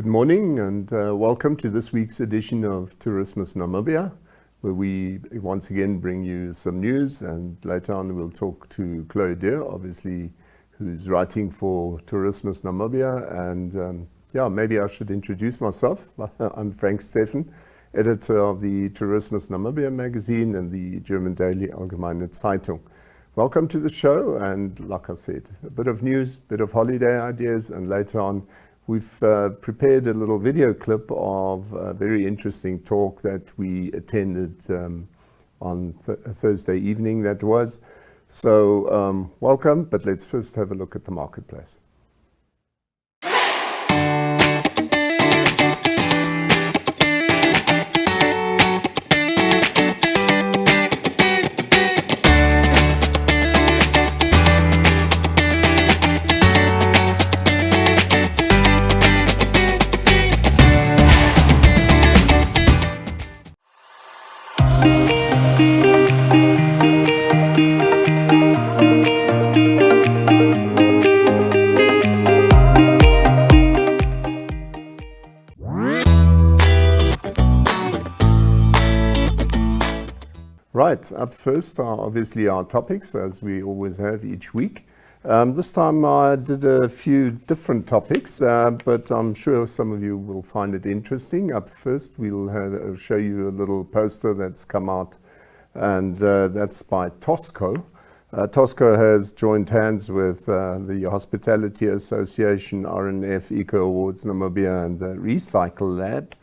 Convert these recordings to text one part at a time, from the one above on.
Good morning and welcome to this week's edition of Tourismus Namibia, where we once again bring you some news, and later on we'll talk to Chloe Deer, obviously, who's writing for Tourismus Namibia. And maybe I should introduce myself. I'm Frank Steffen, editor of the Tourismus Namibia magazine and the German daily Allgemeine Zeitung. Welcome to the show, and like I said, a bit of news, a bit of holiday ideas, and later on we've prepared a little video clip of a very interesting talk that we attended on Thursday evening that was. So welcome, but let's first have a look at the marketplace. Right, up first are obviously our topics, as we always have each week. This time I did a few different topics, but I'm sure some of you will find it interesting. Up first, we'll show you a little poster that's come out, and that's by Tosco. Tosco has joined hands with the Hospitality Association, RNF, Eco Awards Namibia, and the Recycle Lab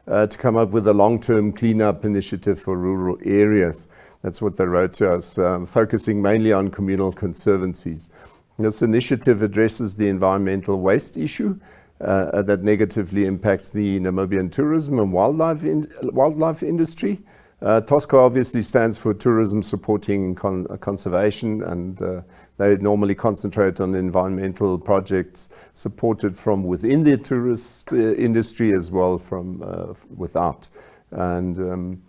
to come up with a long-term cleanup initiative for rural areas. That's what they wrote to us, focusing mainly on communal conservancies. This initiative addresses the environmental waste issue that negatively impacts the Namibian tourism and wildlife industry. Tosco obviously stands for Tourism Supporting Conservation, and they normally concentrate on environmental projects supported from within the tourist industry as well from without. And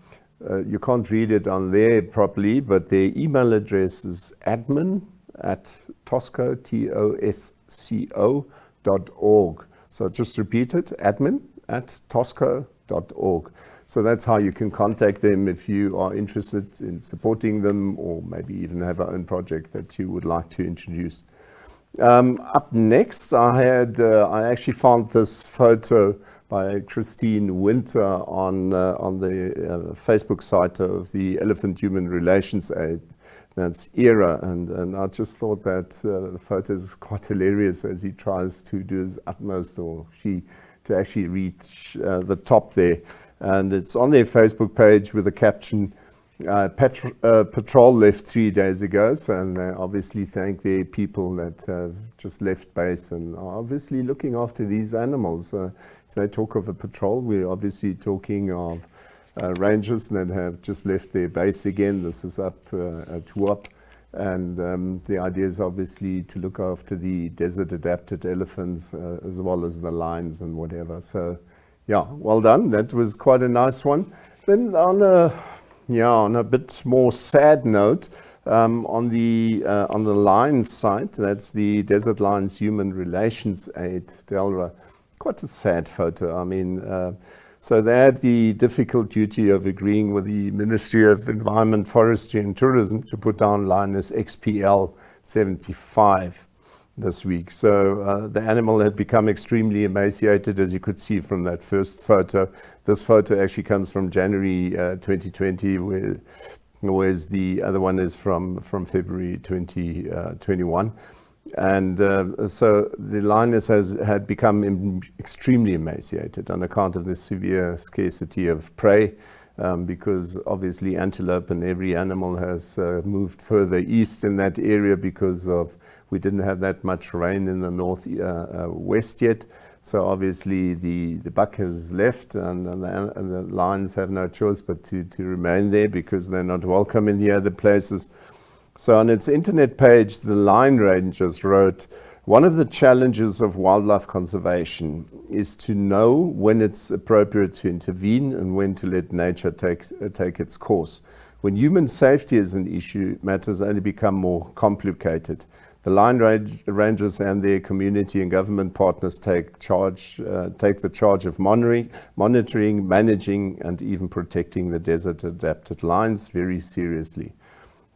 you can't read it on there properly, but their email address is admin@tosco, TOSCO.org. So just repeat it, admin@tosco.org. So that's how you can contact them if you are interested in supporting them, or maybe even have our own project that you would like to introduce. Up next, I actually found this photo by Christine Winter on the Facebook site of the Elephant Human Relations Aid. That's ERA, and I just thought that the photo is quite hilarious as he tries to do his utmost, or she, to actually reach the top there. And it's on their Facebook page with a caption, patrol left 3 days ago. So, and they obviously thank their people that have just left base and are obviously looking after these animals. If they talk of a patrol, we're obviously talking of rangers that have just left their base again. This is up at Huop. And the idea is obviously to look after the desert adapted elephants as well as the lions and whatever. So yeah, well done. That was quite a nice one. Then on a bit more sad note, on the Lions site, that's the Desert Lions Human Relations Aid, DELRA. Quite a sad photo. I mean, so they had the difficult duty of agreeing with the Ministry of Environment, Forestry and Tourism to put down lioness XPL 75 this week. So the animal had become extremely emaciated, as you could see from that first photo. This photo actually comes from January 2020, whereas the other one is from February 2021. And so the lioness had become extremely emaciated on account of the severe scarcity of prey, because obviously antelope and every animal has moved further east in that area because we didn't have that much rain in the northwest yet. So obviously the buck has left, and the lions have no choice but to remain there because they're not welcome in the other places. So on its internet page, the Line Rangers wrote, "One of the challenges of wildlife conservation is to know when it's appropriate to intervene and when to let nature take its course. When human safety is an issue, matters only become more complicated. The line rangers and their community and government partners take the charge of monitoring, managing, and even protecting the desert-adapted lines very seriously.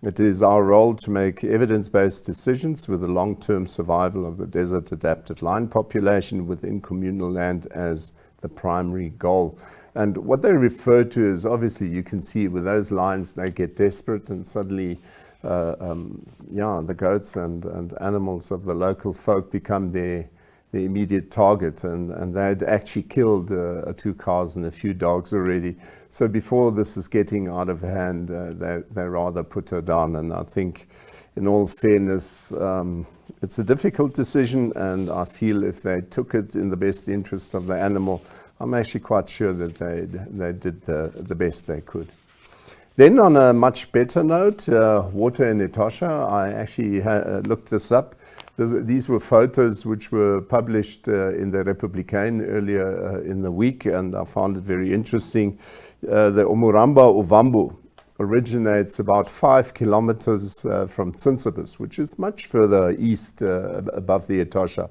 It is our role to make evidence-based decisions with the long-term survival of the desert-adapted line population within communal land as the primary goal. And what they refer to is, obviously, you can see with those lines, they get desperate and suddenly the goats and animals of the local folk become their immediate target, and they'd actually killed 2 cows and a few dogs already. So before this is getting out of hand, they rather put her down. And I think, in all fairness, it's a difficult decision, and I feel if they took it in the best interest of the animal, I'm actually quite sure that they did the best they could. Then, on a much better note, water in Etosha, I actually looked this up. These were photos which were published in the Republican earlier in the week, and I found it very interesting. The Omuramba Ovambo originates about 5 kilometers from Tsinsibis, which is much further east above the Etosha,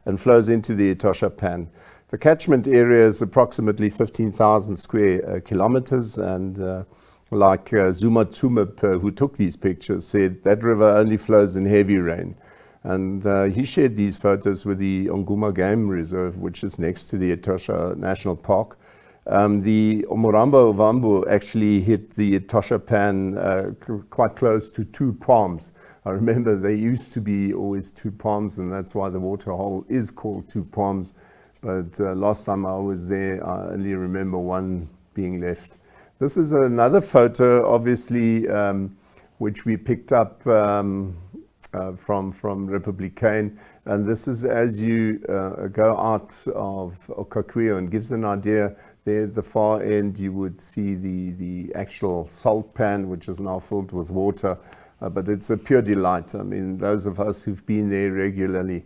and flows into the Etosha Pan. The catchment area is approximately 15,000 square kilometers, and like Zuma Tumip, who took these pictures, said that river only flows in heavy rain. And he shared these photos with the Onguma Game Reserve, which is next to the Etosha National Park. The Omuramba Ovambo actually hit the Etosha Pan quite close to 2 palms. I remember there used to be always 2 palms, and that's why the waterhole is called 2 palms. But last time I was there, I only remember 1 being left. This is another photo, obviously, which we picked up from Republican, and this is as you go out of Okakuyo, and gives an idea. There at the far end you would see the actual salt pan, which is now filled with water, but it's a pure delight. I mean, those of us who've been there regularly,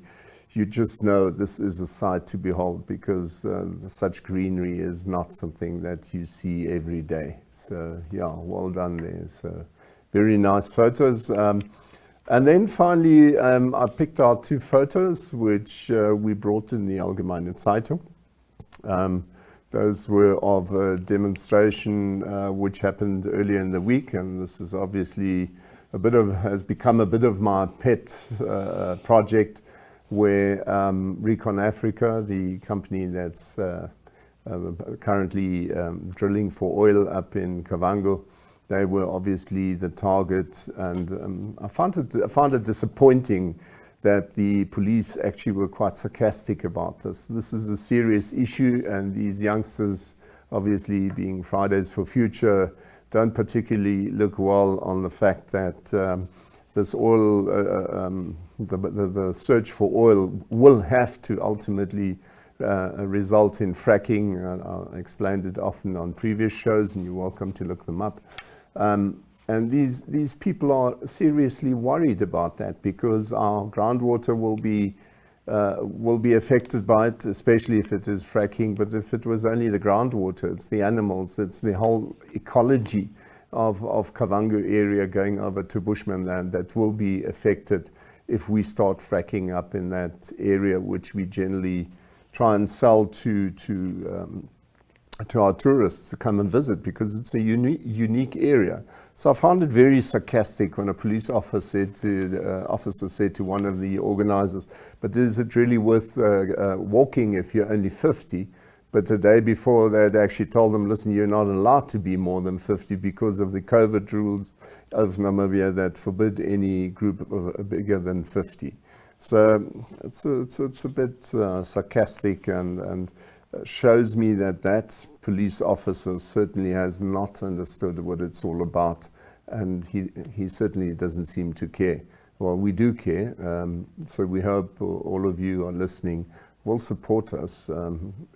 you just know this is a sight to behold, because such greenery is not something that you see every day. So yeah, well done there. So very nice photos. And then finally, I picked out 2 photos which we brought in the Allgemeine Zeitung. Those were of a demonstration which happened earlier in the week, and this is obviously has become a bit of my pet project, where Recon Africa, the company that's currently drilling for oil up in Kavango, they were obviously the target, and I found it disappointing that the police actually were quite sarcastic about this. This is a serious issue, and these youngsters, obviously being Fridays for Future, don't particularly look well on the fact that this oil, the search for oil will have to ultimately result in fracking. I explained it often on previous shows, and you're welcome to look them up. And these people are seriously worried about that, because our groundwater will be affected by it, especially if it is fracking. But if it was only the groundwater, it's the animals, it's the whole ecology of Kavango area going over to Bushman land that will be affected if we start fracking up in that area, which we generally try and sell to our tourists to come and visit, because it's a unique area. So I found it very sarcastic when a police officer said to one of the organizers, "But is it really worth walking if you're only 50? But the day before, they had actually told them, "Listen, you're not allowed to be more than 50 because of the COVID rules of Namibia that forbid any group of bigger than 50. So it's a bit sarcastic, and shows me that police officer certainly has not understood what it's all about, and he certainly doesn't seem to care. Well, we do care, so we hope all of you are listening will support us.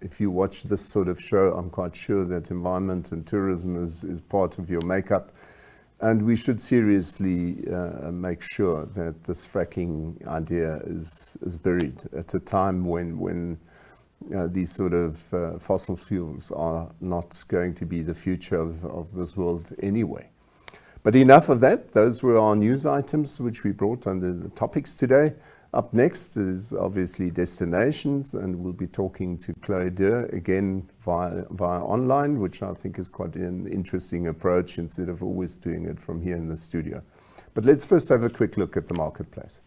If you watch this sort of show, I'm quite sure that environment and tourism is part of your makeup, and we should seriously make sure that this fracking idea is buried at a time when these sort of fossil fuels are not going to be the future of this world anyway. But enough of that. Those were our news items which we brought under the topics today. Up next is obviously destinations, and we'll be talking to Chloe Deur again via online, which I think is quite an interesting approach instead of always doing it from here in the studio. But let's first have a quick look at the marketplace.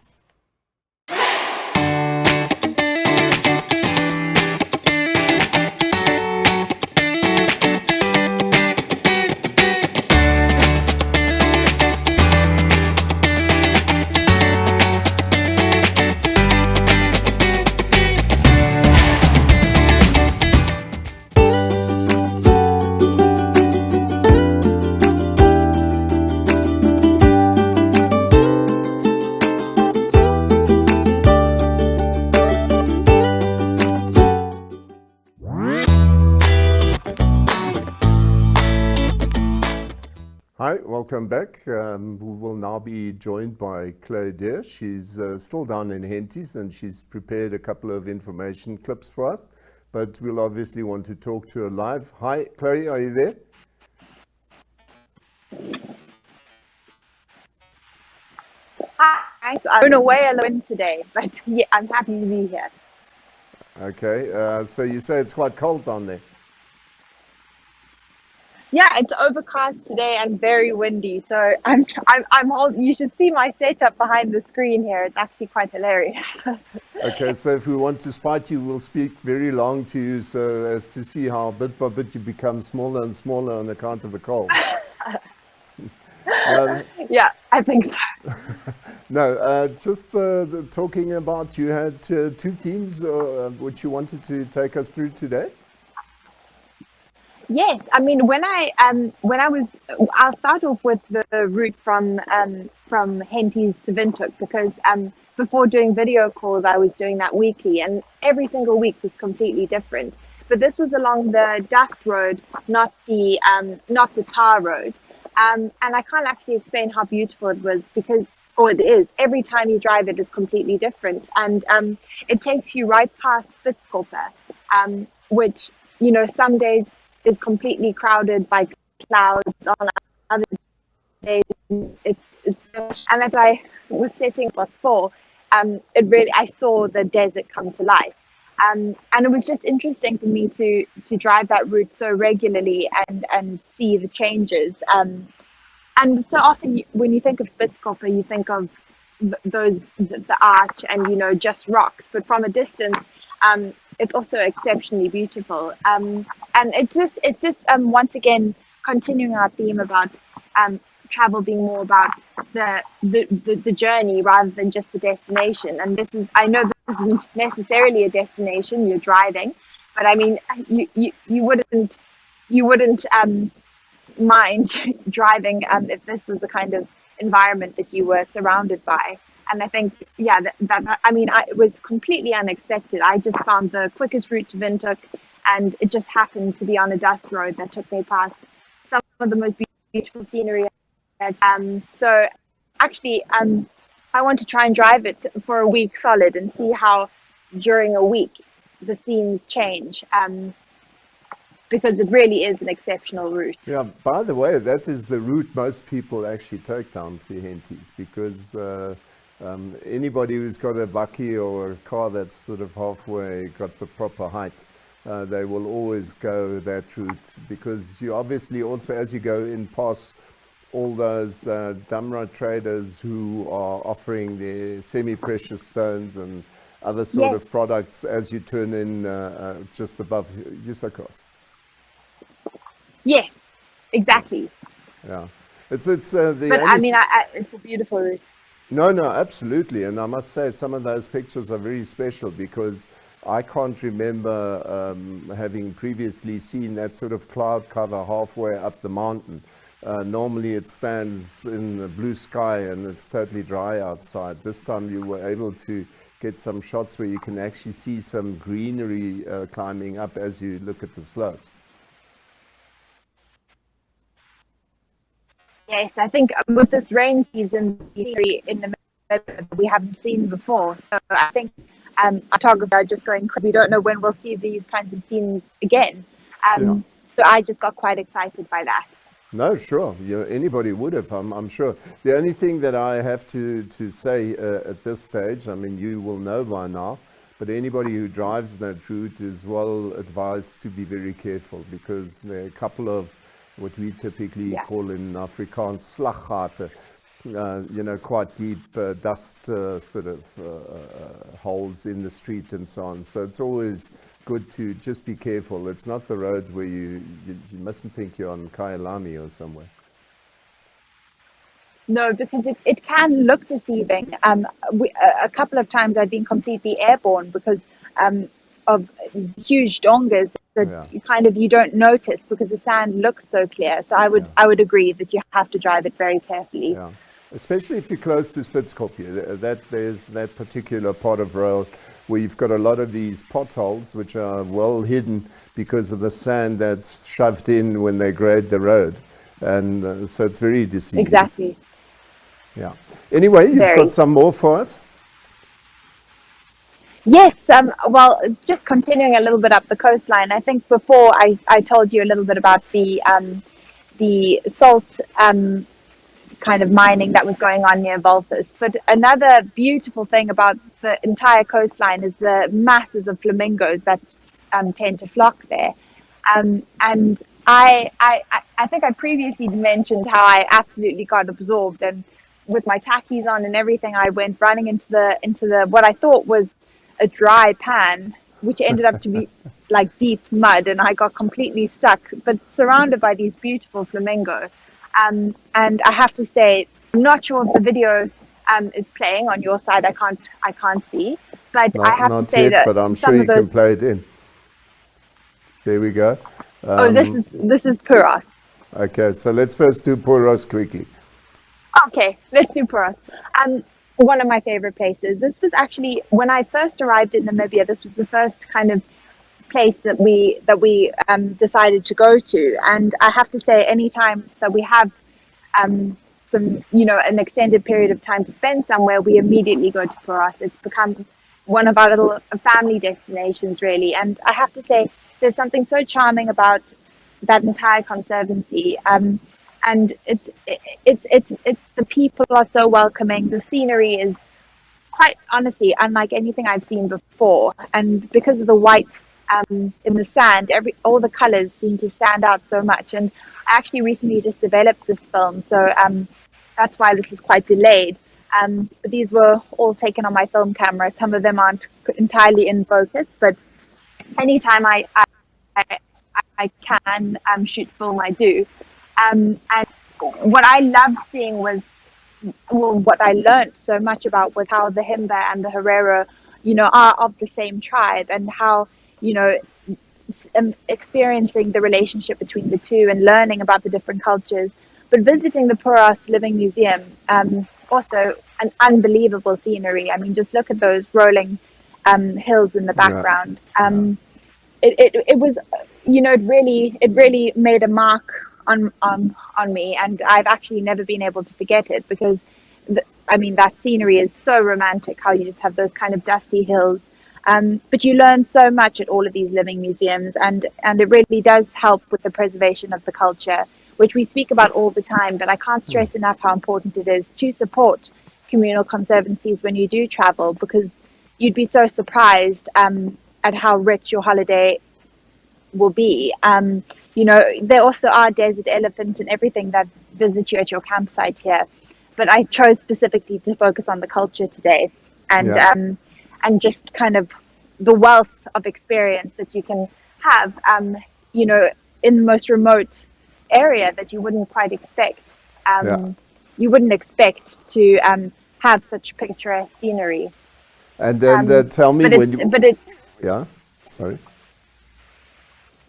Hi, welcome back. We will now be joined by Chloe Deur. She's still down in Henties, and she's prepared a couple of information clips for us, but we'll obviously want to talk to her live. Hi, Chloe, are you there? Hi, I don't know where I went today, but yeah, I'm happy to be here. Okay, so you say it's quite cold down there. Yeah, it's overcast today and very windy. So I'm holding. You should see my setup behind the screen here. It's actually quite hilarious. Okay, so if we want to spite you, we'll speak very long to you so as to see how bit by bit you become smaller and smaller on account of the cold. Yeah, I think so. No, just talking about, you had two themes which you wanted to take us through today. Yes, I mean I'll start off with the route from Henties to Windhoek because before doing video calls I was doing that weekly and every single week was completely different. But this was along the dust road, not the tar road. And I can't actually explain how beautiful it was because, or it is, every time you drive it is completely different. And it takes you right past Spitzkoppe, which, you know, some days is completely crowded by clouds. On other days, and as I was setting what's for, I saw the desert come to life. And it was just interesting for me to drive that route so regularly and see the changes. And so often when you think of Spitzkoppe, you think of the arch and, you know, just rocks. But from a distance, it's also exceptionally beautiful. And it's just once again continuing our theme about travel being more about the journey rather than just the destination. And I know this isn't necessarily a destination, you're driving, but I mean you wouldn't mind driving if this was the kind of environment that you were surrounded by. And I think, yeah, it was completely unexpected. I just found the quickest route to Windhoek, and it just happened to be on a dust road that took me past some of the most beautiful scenery. So actually, I want to try and drive it for a week solid and see how during a week the scenes change. Because it really is an exceptional route. Yeah, by the way, that is the route most people actually take down to Henties, because anybody who's got a bakkie or a car that's sort of halfway got the proper height, they will always go that route, because you obviously also, as you go in past all those Damra traders who are offering their semi-precious stones and other sort of products as you turn in just above Yusakos. Yes, exactly. Yeah, it's the. But I mean, it's a beautiful route. No, absolutely, and I must say some of those pictures are very special, because I can't remember having previously seen that sort of cloud cover halfway up the mountain. Normally it stands in the blue sky and it's totally dry outside. This time you were able to get some shots where you can actually see some greenery climbing up as you look at the slopes. Yes, I think with this rain season, in the middle we haven't seen before. So I think photographers are just going, because we don't know when we'll see these kinds of scenes again. So I just got quite excited by that. No, sure. Anybody would have, I'm sure. The only thing that I have to say at this stage, I mean, you will know by now, but anybody who drives that route is well advised to be very careful because there are a couple of what we typically Yeah. call in Afrikaans slaggate, quite deep dust sort of holes in the street and so on. So it's always good to just be careful. It's not the road where you mustn't think you're on Kyalami or somewhere. No, because it can look deceiving. A couple of times I've been completely airborne because um, of huge dongas that Yeah, you don't notice because the sand looks so clear. So yeah, I would agree that you have to drive it very carefully. yeah. Especially if you're close to Spitzkopje, there's that particular part of road where you've got a lot of these potholes which are well hidden because of the sand that's shoved in when they grade the road, and so it's very deceiving. Exactly. Yeah. Anyway, you've got Very. some more for us? Yes, well, just continuing a little bit up the coastline, I think before I told you a little bit about the salt kind of mining that was going on near Volthus. But another beautiful thing about the entire coastline is the masses of flamingos that tend to flock there. And I think I previously mentioned how I absolutely got absorbed, and with my tackies on and everything, I went running into the what I thought was a dry pan, which ended up to be like deep mud, and I got completely stuck, but surrounded by these beautiful flamingo. And I have to say, I'm not sure if the video is playing on your side. I can't see, but I have to Not say yet, that but I'm sure some of you those. can play it in. There we go. Oh, this is Puros. Okay, so let's first do Poros quickly. Okay, let's do Puros. One of my favorite places. This was actually when I first arrived in Namibia. This was the first kind of place that we decided to go to, and I have to say, anytime that we have some, an extended period of time to spend somewhere, we immediately go to Puros. It's become one of our little family destinations, really. And I have to say, there's something so charming about that entire conservancy. And it's the people are so welcoming. The scenery is quite honestly unlike anything I've seen before. And because of the white in the sand, all the colors seem to stand out so much. And I actually recently just developed this film, so that's why this is quite delayed. But these were all taken on my film camera. Some of them aren't entirely in focus, but anytime I, I can shoot film, I do. And what I loved seeing was, well, what I learned so much about was how the Himba and the Herero, are of the same tribe, and how, you know, experiencing the relationship between the two and learning about the different cultures. But visiting the Puros Living Museum, also an unbelievable scenery. I mean, just look at those rolling hills in the Yeah, background. yeah, It was, it really made a mark on me, and I've actually never been able to forget it because, I mean, that scenery is so romantic. How you just have those kind of dusty hills, but you learn so much at all of these living museums, and it really does help with the preservation of the culture, which we speak about all the time. But I can't stress enough how important it is to support communal conservancies when you do travel, because you'd be so surprised at how rich your holiday will be. There also are desert elephants and everything that visit you at your campsite here. But I chose specifically to focus on the culture today, and yeah. um, and just kind of the wealth of experience that you can have, you know, in the most remote area that you wouldn't quite expect. Yeah. You wouldn't expect to have such picturesque scenery. And then Um, tell me but when you, it yeah, sorry.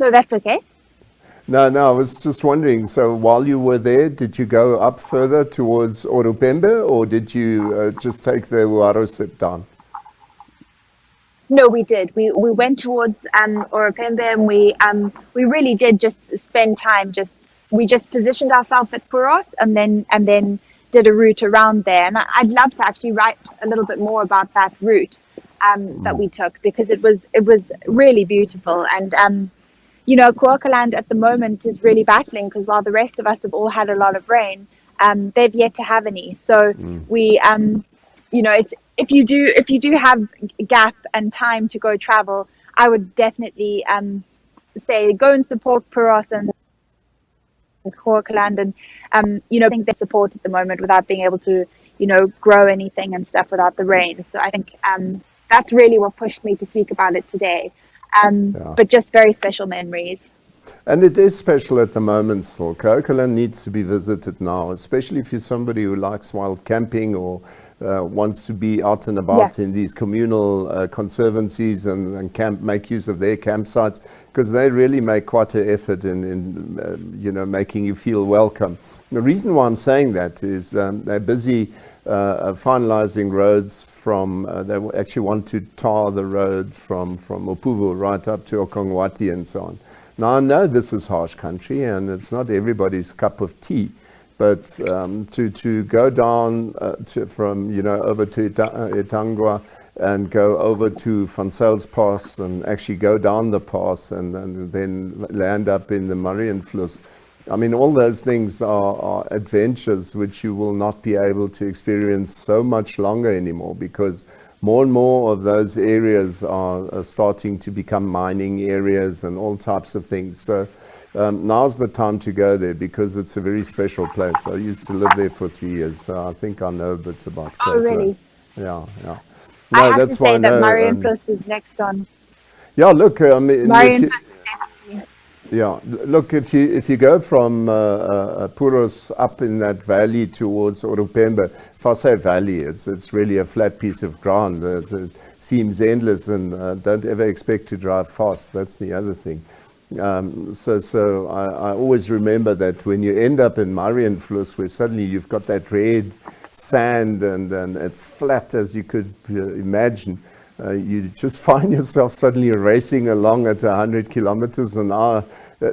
no, that's okay. No, no, I was just wondering. So while you were there, did you go up further towards Orupembe, or did you just take the Uaro step down? No, we did. We went towards Orapembe, and we really did just spend time. We just positioned ourselves at Puros, and then did a route around there. And I'd love to actually write a little bit more about that route that we took, because it was really beautiful. And Kouakaland at the moment is really battling because while the rest of us have all had a lot of rain, they've yet to have any. So we, it's if you do have gap and time to go travel, I would definitely say go and support Puros and Kouakaland, and I think they support at the moment without being able to grow anything and stuff without the rain. So I think that's really what pushed me to speak about it today. But just very special memories. And it is special at the moment still. Kouakaland needs to be visited now, especially if you're somebody who likes wild camping or wants to be out and about in these communal conservancies and make use of their campsites, because they really make quite an effort in making you feel welcome. The reason why I'm saying that is they're busy finalizing roads they actually want to tar the road from Opuvo right up to Okongwati and so on. Now, I know this is harsh country and it's not everybody's cup of tea, but to go down from over to Etangwa and go over to Van Zyls Pass and actually go down the pass and then land up in the Marienfluss. I mean, all those things are adventures which you will not be able to experience so much longer anymore, because more and more of those areas are starting to become mining areas and all types of things. So now's the time to go there because it's a very special place. I used to live there for 3 years, so I think I know a bit about Kouakaland. Oh, really? Yeah. No, I have to say that Marienfluss is next on. Yeah, look, I mean, Yeah, look, if you go from Puros up in that valley towards Orupembe, if I say valley, it's really a flat piece of ground. It seems endless, and don't ever expect to drive fast. That's the other thing. So I always remember that when you end up in Marienfluss, where suddenly you've got that red sand and it's flat as you could imagine, you just find yourself suddenly racing along at 100 kilometers an hour,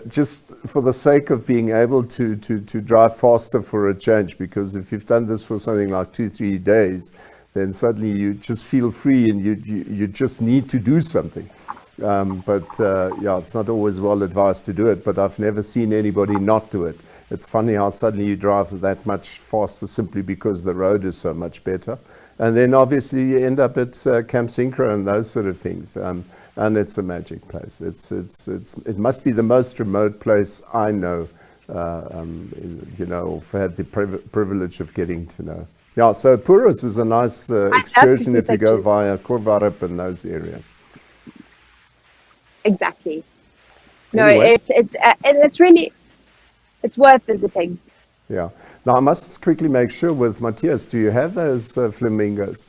just for the sake of being able to drive faster for a change. Because if you've done this for something like 2-3 days, then suddenly you just feel free and you just need to do something. It's not always well advised to do it, but I've never seen anybody not do it. It's funny how suddenly you drive that much faster simply because the road is so much better. And then obviously you end up at Camp Synchro and those sort of things. And it's a magic place. It must be the most remote place I know, or had the privilege of getting to know. Yeah, so Puros is a nice excursion if you go via Korvarep and those areas. Exactly. No, anyway. It's really, it's worth visiting. Yeah. Now I must quickly make sure with Matthias, do you have those flamingos?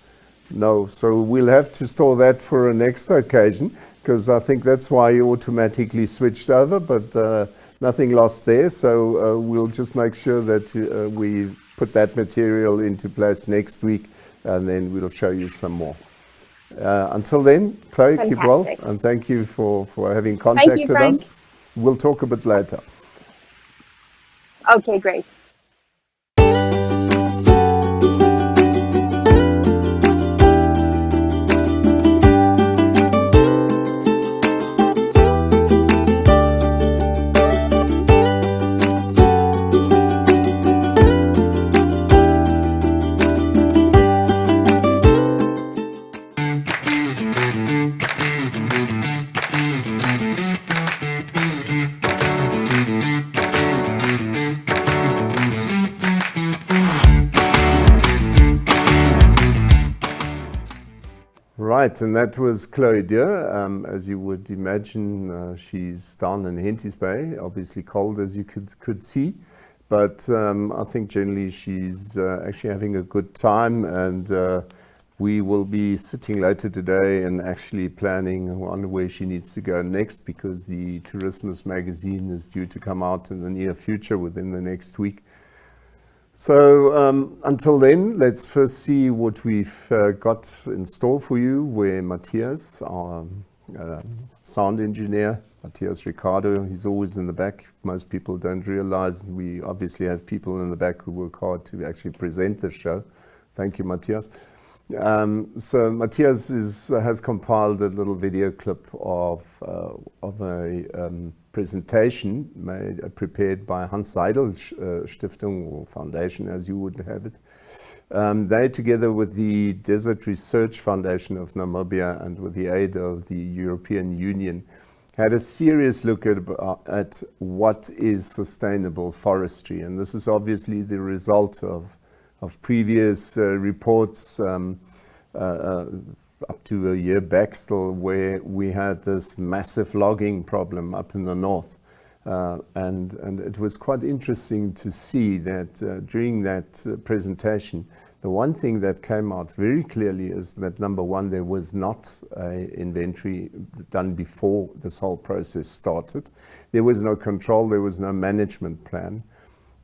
No, so we'll have to store that for a next occasion, because I think that's why you automatically switched over, but nothing lost there. So we'll just make sure that we put that material into place next week, and then we'll show you some more. Until then, Chloe, Fantastic. Keep well, and thank you for having contacted us. We'll talk a bit later. Okay, great. Right, and that was Chloe Deer. As you would imagine, she's down in Henties Bay, obviously cold as you could see, but I think generally she's actually having a good time, and we will be sitting later today and actually planning on where she needs to go next, because the Tourismus magazine is due to come out in the near future, within the next week. So until then, let's first see what we've got in store for you, where Matthias, our sound engineer, Matthias Ricardo, he's always in the back. Most people don't realize we obviously have people in the back who work hard to actually present the show. Thank you, Matthias. So Matthias has compiled a little video clip of a presentation prepared by Hans Seidel Stiftung or Foundation, as you would have it. They, together with the Desert Research Foundation of Namibia and with the aid of the European Union, had a serious look at what is sustainable forestry. And this is obviously the result of previous reports up to a year back still, where we had this massive logging problem up in the north. And it was quite interesting to see that during that presentation, the one thing that came out very clearly is that, number one, there was not an inventory done before this whole process started. There was no control, there was no management plan.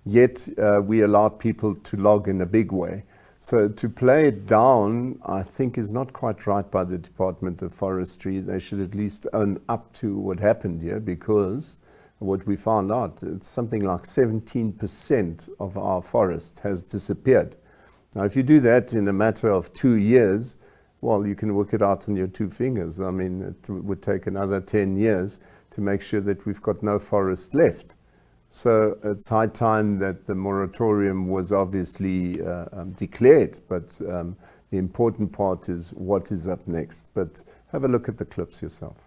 Yet we allowed people to log in a big way. So to play it down, I think, is not quite right by the Department of Forestry. They should at least own up to what happened here, because what we found out, it's something like 17% of our forest has disappeared. Now, if you do that in a matter of 2 years, well, you can work it out on your 2 fingers. I mean, it would take another 10 years to make sure that we've got no forest left. So it's high time that the moratorium was obviously declared, but the important part is what is up next. But have a look at the clips yourself.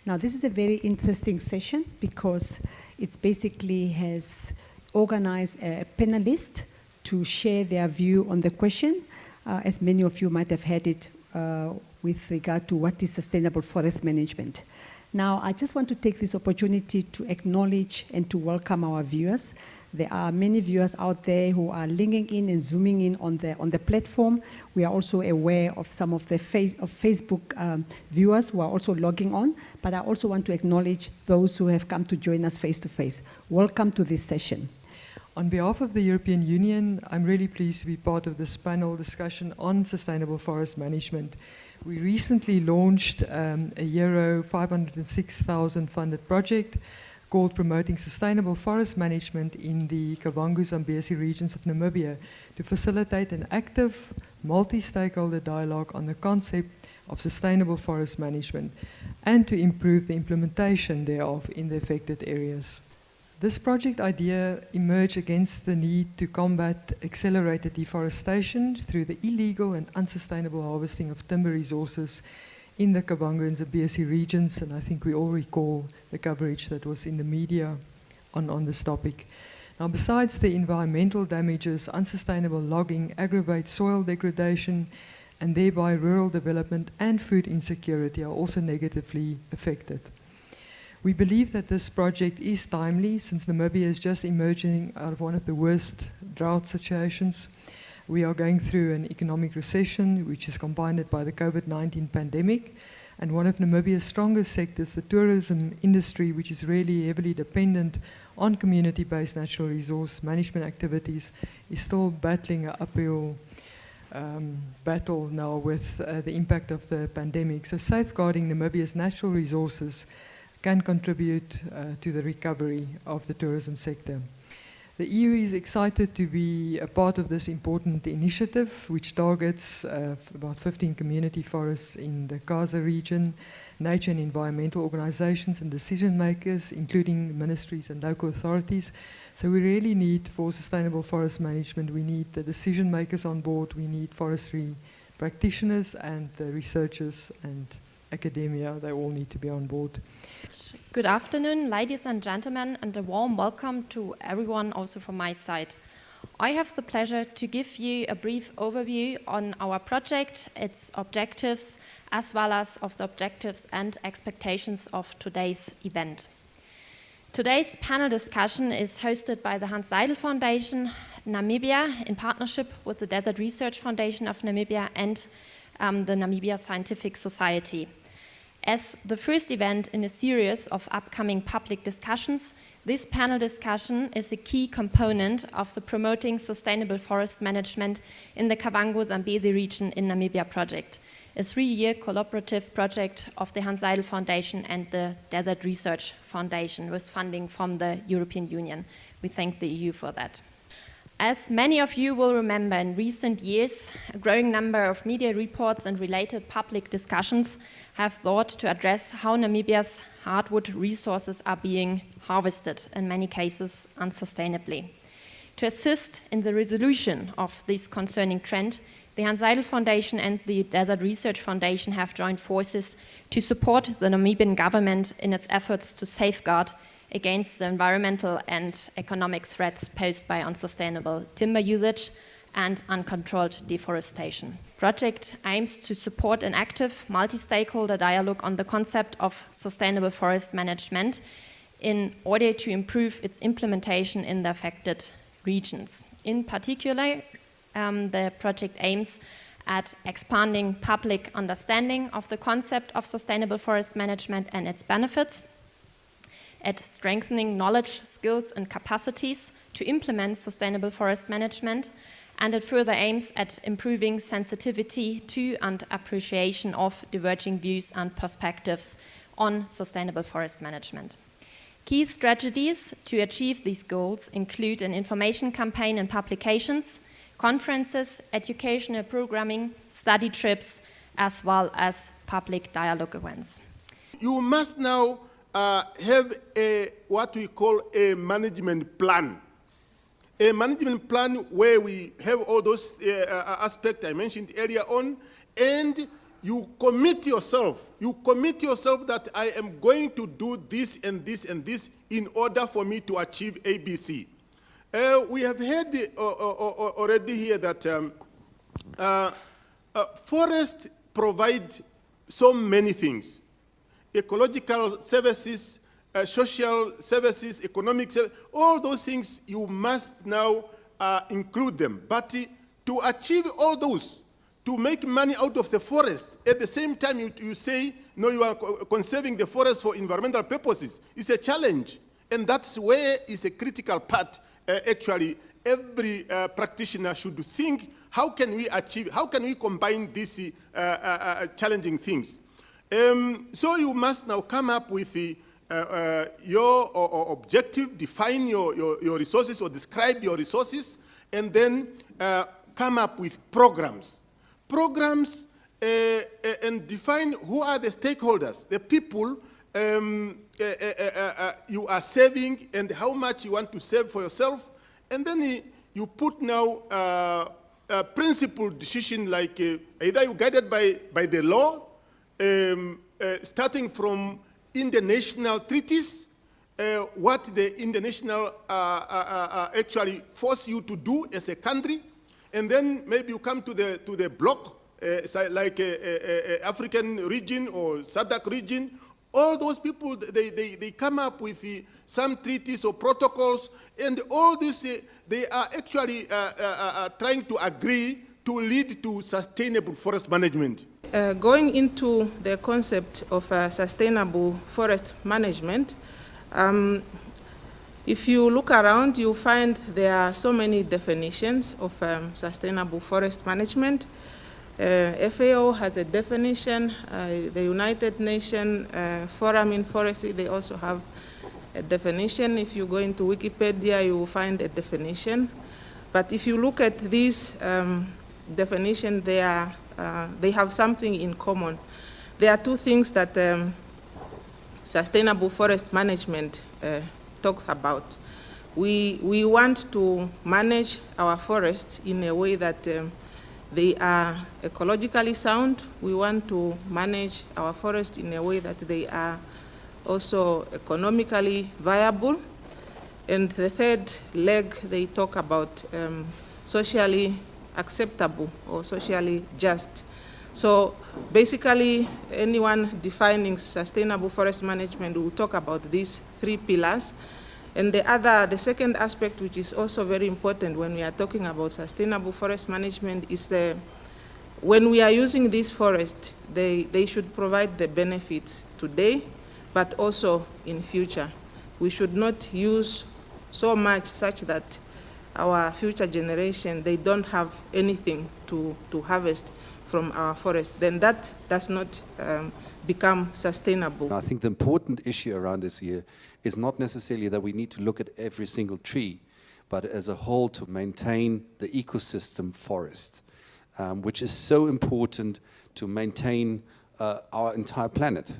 Now, this is a very interesting session because it basically has organized a panelist to share their view on the question, as many of you might have had it with regard to what is sustainable forest management. Now, I just want to take this opportunity to acknowledge and to welcome our viewers. There are many viewers out there who are linking in and zooming in on the platform. We are also aware of some of the Facebook viewers who are also logging on, but I also want to acknowledge those who have come to join us face to face. Welcome to this session. On behalf of the European Union, I'm really pleased to be part of this panel discussion on sustainable forest management. We recently launched a euro 506,000 funded project called Promoting Sustainable Forest Management in the Kavango-Zambezi regions of Namibia to facilitate an active, multi-stakeholder dialogue on the concept of sustainable forest management and to improve the implementation thereof in the affected areas. This project idea emerged against the need to combat accelerated deforestation through the illegal and unsustainable harvesting of timber resources in the Kavango and Zambezi regions, and I think we all recall the coverage that was in the media on this topic. Now, besides the environmental damages, unsustainable logging aggravates soil degradation, and thereby rural development and food insecurity are also negatively affected. We believe that this project is timely since Namibia is just emerging out of one of the worst drought situations. We are going through an economic recession, which is compounded by the COVID-19 pandemic. And one of Namibia's strongest sectors, the tourism industry, which is really heavily dependent on community-based natural resource management activities, is still battling an uphill battle now with the impact of the pandemic. So safeguarding Namibia's natural resources can contribute to the recovery of the tourism sector. The EU is excited to be a part of this important initiative, which targets about 15 community forests in the Gaza region, nature and environmental organizations and decision makers, including ministries and local authorities. So we really need, for sustainable forest management, we need the decision makers on board, we need forestry practitioners and researchers and academia, they all need to be on board. Good afternoon, ladies and gentlemen, and a warm welcome to everyone also from my side. I have the pleasure to give you a brief overview on our project, its objectives, as well as of the objectives and expectations of today's event. Today's panel discussion is hosted by the Hans Seidel Foundation Namibia in partnership with the Desert Research Foundation of Namibia and the Namibia Scientific Society. As the first event in a series of upcoming public discussions, this panel discussion is a key component of the Promoting Sustainable Forest Management in the Kavango-Zambezi region in Namibia project, a 3-year collaborative project of the Hans Seidel Foundation and the Desert Research Foundation with funding from the European Union. We thank the EU for that. As many of you will remember, in recent years, a growing number of media reports and related public discussions have sought to address how Namibia's hardwood resources are being harvested, in many cases unsustainably. To assist in the resolution of this concerning trend, the Hans Seidel Foundation and the Desert Research Foundation have joined forces to support the Namibian government in its efforts to safeguard against the environmental and economic threats posed by unsustainable timber usage and uncontrolled deforestation. The project aims to support an active multi-stakeholder dialogue on the concept of sustainable forest management in order to improve its implementation in the affected regions. In particular, the project aims at expanding public understanding of the concept of sustainable forest management and its benefits, at strengthening knowledge, skills, and capacities to implement sustainable forest management, and it further aims at improving sensitivity to and appreciation of diverging views and perspectives on sustainable forest management. Key strategies to achieve these goals include an information campaign and publications, conferences, educational programming, study trips, as well as public dialogue events. You must now have what we call a management plan. A management plan where we have all those aspects I mentioned earlier on, and you commit yourself that I am going to do this and this and this in order for me to achieve ABC. We have heard already here that forests provide so many things. Ecological services, social services, economic services, all those things, you must now include them. But to achieve all those, to make money out of the forest, at the same time you say, no, you are conserving the forest for environmental purposes. It's a challenge. And that's where is a critical part. Actually, every practitioner should think, how can we combine these challenging things? So you must now come up with your objective, define your resources or describe your resources, and then come up with programs. Programs and define who are the stakeholders, the people you are saving and how much you want to save for yourself. And then you put now a principled decision like either you're guided by the law, starting from international treaties, what the international actually force you to do as a country, and then maybe you come to the bloc, like African region or SADC region. All those people, they come up with some treaties or protocols, and all this, they are actually trying to agree to lead to sustainable forest management. Going into the concept of sustainable forest management, if you look around, you find there are so many definitions of sustainable forest management. FAO has a definition, the United Nations Forum in Forestry, they also have a definition. If you go into Wikipedia, you will find a definition. But if you look at these definitions, they have something in common. There are two things that sustainable forest management talks about. We want to manage our forests in a way that they are ecologically sound. We want to manage our forests in a way that they are also economically viable. And the third leg, they talk about socially acceptable or socially just. So basically, anyone defining sustainable forest management will talk about these 3 pillars. And the second aspect, which is also very important when we are talking about sustainable forest management, is when we are using these forests, they should provide the benefits today, but also in future. We should not use so much such that our future generation, they don't have anything to harvest from our forest. Then that does not become sustainable. I think the important issue around this here is not necessarily that we need to look at every single tree, but as a whole to maintain the ecosystem forest, which is so important to maintain our entire planet.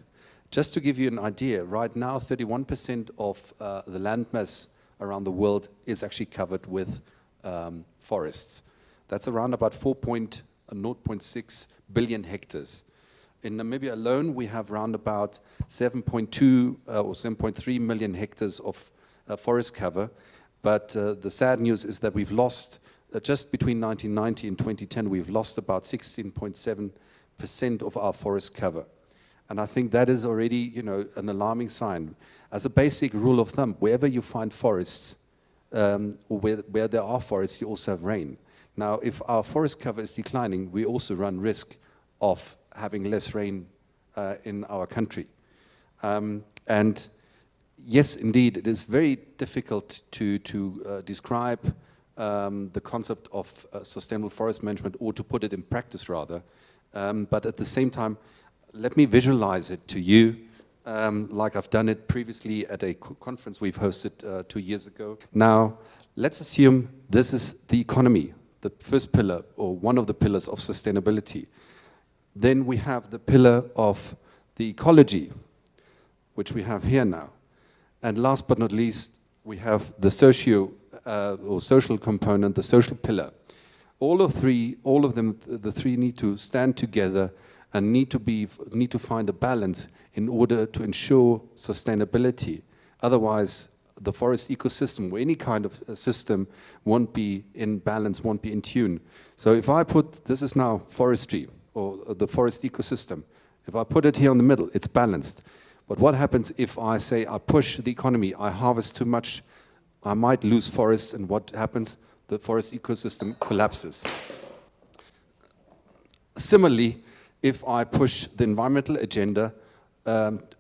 Just to give you an idea, right now 31% of the landmass around the world is actually covered with forests. That's around about 0.6 billion hectares. In Namibia alone, we have around about 7.2 or 7.3 million hectares of forest cover. But the sad news is that we've lost, just between 1990 and 2010, we've lost about 16.7% of our forest cover. And I think that is already, you know, an alarming sign. As a basic rule of thumb, wherever you find forests, or where there are forests, you also have rain. Now, if our forest cover is declining, we also run risk of having less rain in our country. And yes, indeed, it is very difficult to describe the concept of sustainable forest management, or to put it in practice rather. But at the same time, let me visualize it to you, like I've done it previously at a conference we've hosted 2 years ago. Now, let's assume this is the economy, the first pillar, or one of the pillars of sustainability. Then we have the pillar of the ecology, which we have here now. And last but not least, we have the social component, the social pillar. All of them, the three need to stand together and need to find a balance in order to ensure sustainability. Otherwise, the forest ecosystem, or any kind of system, won't be in balance, won't be in tune. So if I put, this is now forestry, or the forest ecosystem. If I put it here in the middle, it's balanced. But what happens if I say I push the economy, I harvest too much, I might lose forests, and what happens? The forest ecosystem collapses. Similarly, if I push the environmental agenda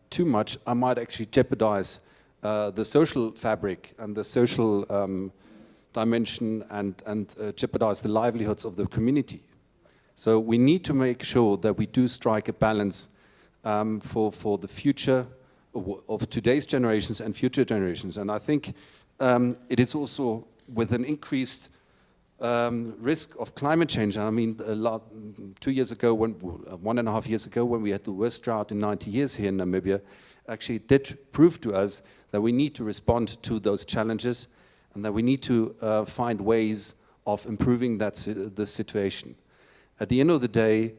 too much, I might actually jeopardize the social fabric and the social dimension, and jeopardize the livelihoods of the community. So we need to make sure that we do strike a balance for the future of today's generations and future generations. And I think it is also with an increased risk of climate change. I mean, 2 years ago, 1.5 years ago, when we had the worst drought in 90 years here in Namibia, actually did prove to us that we need to respond to those challenges, and that we need to find ways of improving this situation. At the end of the day,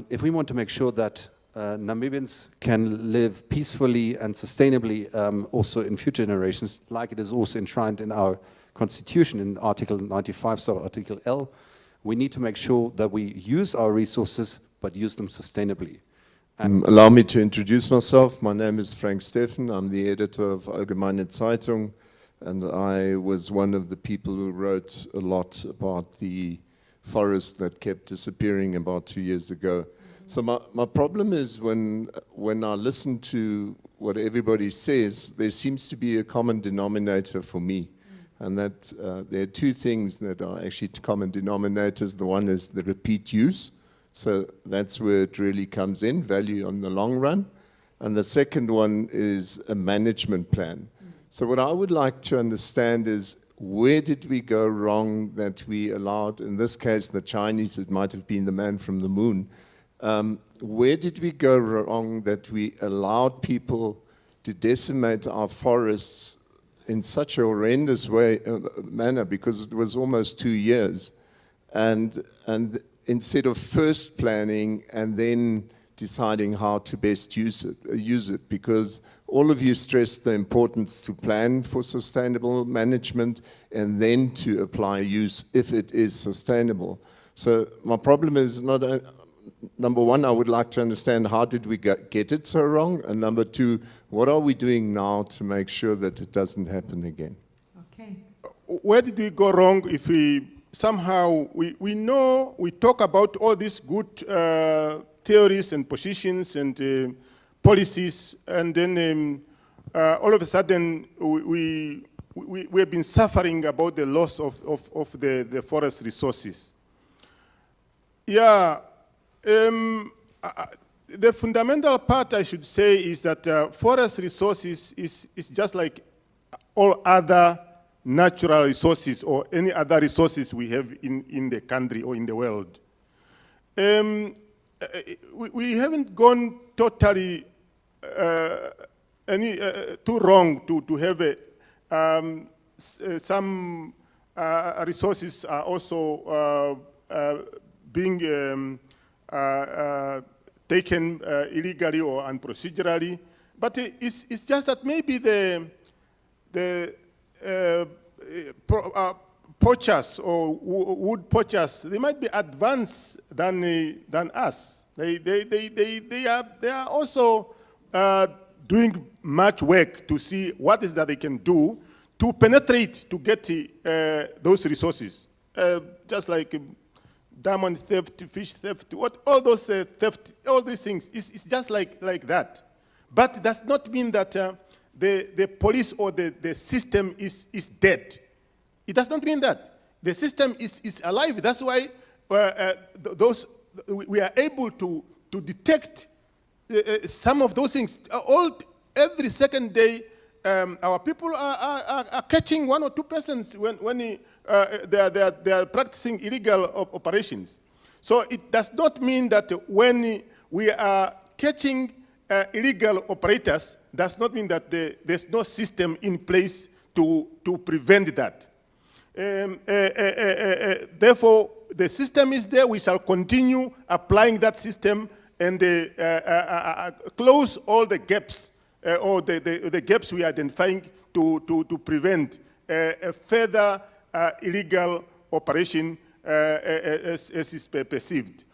if we want to make sure that Namibians can live peacefully and sustainably also in future generations, like it is also enshrined in our Constitution in Article 95, so Article L, we need to make sure that we use our resources, but use them sustainably. Allow me to introduce myself. My name is Frank Steffen. I'm the editor of Allgemeine Zeitung, and I was one of the people who wrote a lot about the forest that kept disappearing about 2 years ago. So my problem is when I listen to what everybody says, there seems to be a common denominator for me. And that there are two things that are actually common denominators. The one is the repeat use. So that's where it really comes in, value on the long run. And the second one is a management plan. So what I would like to understand is, where did we go wrong that we allowed, in this case, the Chinese, it might have been the man from the moon. Where did we go wrong that we allowed people to decimate our forests in such a horrendous manner, because it was almost 2 years, and instead of first planning and then deciding how to best use it, because all of you stressed the importance to plan for sustainable management and then to apply use if it is sustainable. So my problem is not number one, I would like to understand how did we get it so wrong? And number two, what are we doing now to make sure that it doesn't happen again? Okay. Where did we go wrong if we somehow, we know, we talk about all these good theories and positions and policies, and then all of a sudden we have been suffering about the loss of the forest resources. Yeah, the fundamental part I should say is that forest resources is just like all other natural resources or any other resources we have in the country or in the world. We haven't gone totally too wrong to have some resources are also being taken illegally or unprocedurally, but it's just that maybe the poachers or wood poachers, they might be advanced than us. They are also doing much work to see what is that they can do to penetrate to get those resources, just like diamond theft, fish theft, all those theft, all these things. It's just like that. But it does not mean that the police or the system is dead. It does not mean that. The system is alive. That's why we are able to detect some of those things. Every second day, our people are catching 1 or 2 persons when they are practicing illegal operations. So it does not mean that when we are catching illegal operators, does not mean that there's no system in place to prevent that. Therefore, the system is there. We shall continue applying that system and close all the gaps or the gaps we are identifying to prevent a further illegal operation as is perceived.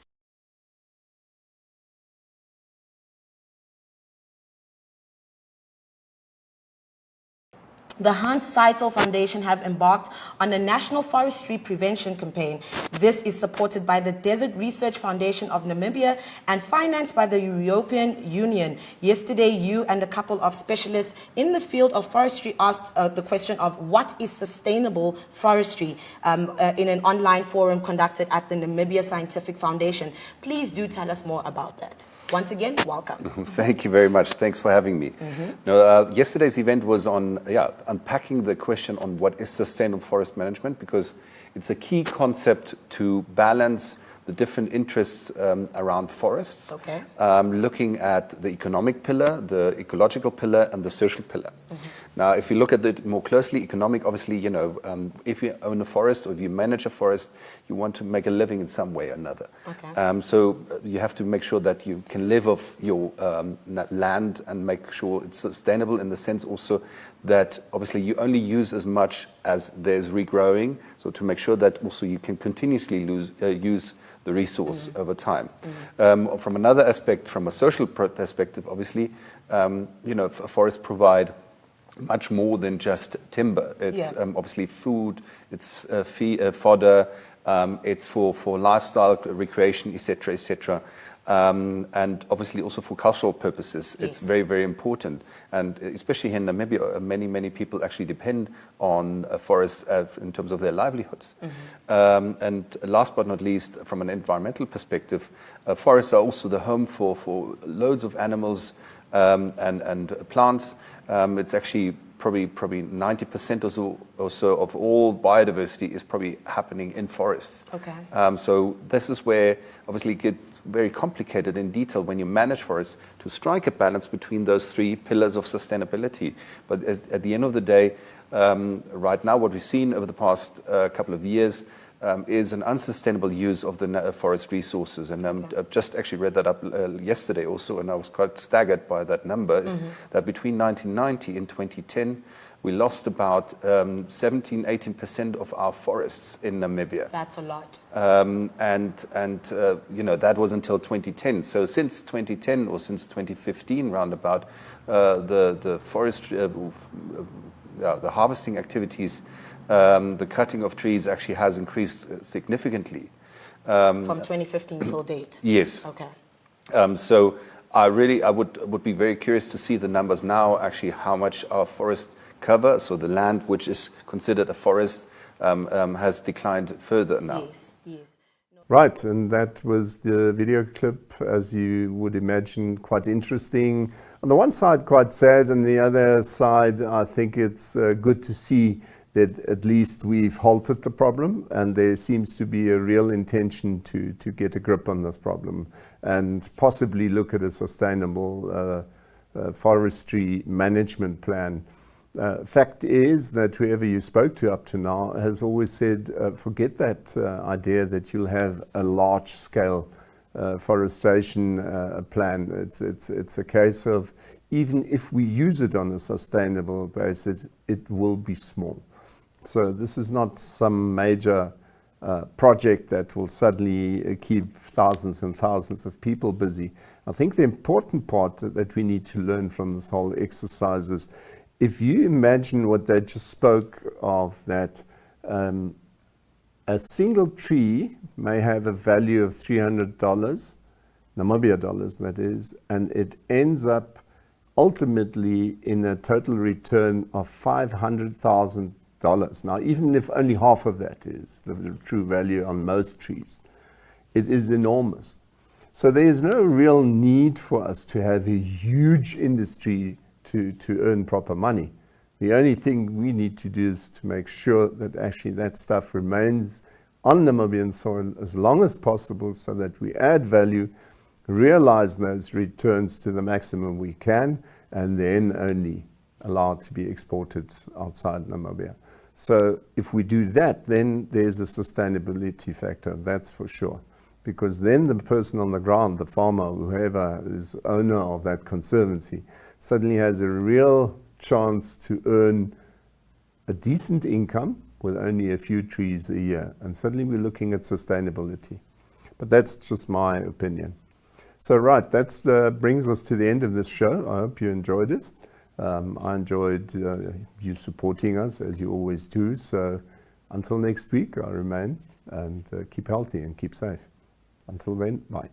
The Hans Seitel Foundation have embarked on a national forestry prevention campaign. This is supported by the Desert Research Foundation of Namibia and financed by the European Union. Yesterday, you and a couple of specialists in the field of forestry asked the question of what is sustainable forestry in an online forum conducted at the Namibia Scientific Foundation. Please do tell us more about that. Once again, welcome. Thank you very much. Thanks for having me. Now, yesterday's event was on unpacking the question on what is sustainable forest management, because it's a key concept to balance the different interests around forests, looking at the economic pillar, the ecological pillar, and the social pillar. Now, if you look at it more closely, economic, obviously, you know, if you own a forest or if you manage a forest, you want to make a living in some way or another. So you have to make sure that you can live off your land and make sure it's sustainable in the sense also that obviously you only use as much as there's regrowing. So to make sure that also you can continuously use the resource over time. From another aspect, from a social perspective, obviously, you know, forests provide much more than just timber. It's obviously food, it's fodder, it's for lifestyle, recreation, etc., etc. And obviously also for cultural purposes, it's very, very important. And especially here in Namibia, many people actually depend on forests in terms of their livelihoods. And last but not least, from an environmental perspective, forests are also the home for loads of animals and plants. It's actually probably 90% or so of all biodiversity is probably happening in forests. So this is where obviously it gets very complicated in detail when you manage forests to strike a balance between those 3 pillars of sustainability. But at the end of the day, right now what we've seen over the past couple of years is an unsustainable use of the forest resources. And I've just actually read that up yesterday also, and I was quite staggered by that number, is that between 1990 and 2010, we lost about 17–18% of our forests in Namibia. That's a lot. You know, that was until 2010. So since 2010 or since 2015 roundabout, the forestry, the harvesting activities, the cutting of trees actually has increased significantly. From 2015 till date? Yes. Okay. So I would be very curious to see the numbers now, actually how much our forest cover, so the land which is considered a forest, has declined further now. Yes, yes. Right, and that was the video clip, as you would imagine, quite interesting. On the one side, quite sad. On the other side, I think it's good to see that at least we've halted the problem, and there seems to be a real intention to get a grip on this problem and possibly look at a sustainable forestry management plan. Fact is that whoever you spoke to up to now has always said, forget that idea that you'll have a large-scale forestation plan. It's a case of, even if we use it on a sustainable basis, it will be small. So this is not some major project that will suddenly keep thousands and thousands of people busy. I think the important part that we need to learn from this whole exercise is, if you imagine what they just spoke of, that a single tree may have a value of $300, Namibia dollars that is, and it ends up ultimately in a total return of $500,000. Now, even if only half of that is the true value on most trees, it is enormous. So there is no real need for us to have a huge industry to earn proper money. The only thing we need to do is to make sure that actually that stuff remains on Namibian soil as long as possible, so that we add value, realize those returns to the maximum we can, and then only allow it to be exported outside Namibia. So if we do that, then there's a sustainability factor, that's for sure. Because then the person on the ground, the farmer, whoever is owner of that conservancy, suddenly has a real chance to earn a decent income with only a few trees a year. And suddenly we're looking at sustainability. But that's just my opinion. So right, that brings us to the end of this show. I hope you enjoyed it. I enjoyed you supporting us, as you always do. So until next week, I remain, and keep healthy and keep safe. Until then, bye.